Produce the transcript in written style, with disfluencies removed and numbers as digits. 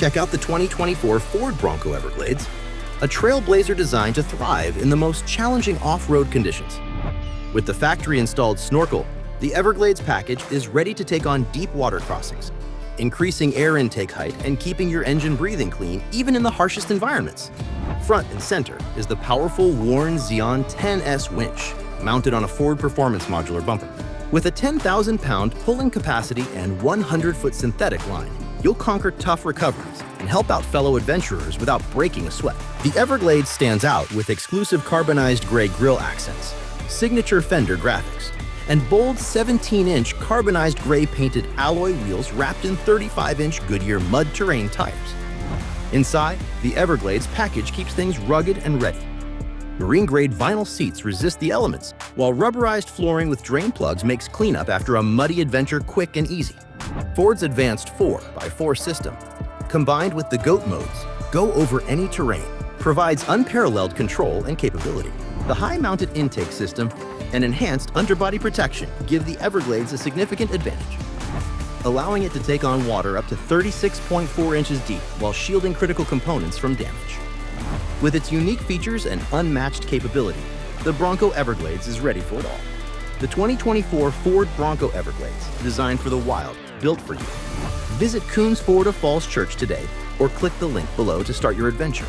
Check out the 2024 Ford Bronco Everglades, a trailblazer designed to thrive in the most challenging off-road conditions. With the factory-installed snorkel, the Everglades package is ready to take on deep water crossings, increasing air intake height and keeping your engine breathing clean even in the harshest environments. Front and center is the powerful Warn Xeon 10S winch, mounted on a Ford Performance modular bumper. With a 10,000-pound pulling capacity and 100-foot synthetic line, you'll conquer tough recoveries and help out fellow adventurers without breaking a sweat. The Everglades stands out with exclusive carbonized gray grille accents, signature fender graphics, and bold 17-inch carbonized gray painted alloy wheels wrapped in 35-inch Goodyear mud terrain tires. Inside, the Everglades package keeps things rugged and ready. Marine-grade vinyl seats resist the elements, while rubberized flooring with drain plugs makes cleanup after a muddy adventure quick and easy. Ford's advanced 4x4 system, combined with the GOAT modes, go over any terrain, provides unparalleled control and capability. The high-mounted intake system and enhanced underbody protection give the Everglades a significant advantage, allowing it to take on water up to 36.4 inches deep while shielding critical components from damage. With its unique features and unmatched capability, the Bronco Everglades is ready for it all. The 2024 Ford Bronco Everglades, designed for the wild, built for you. Visit Coons Ford of Falls Church today or click the link below to start your adventure.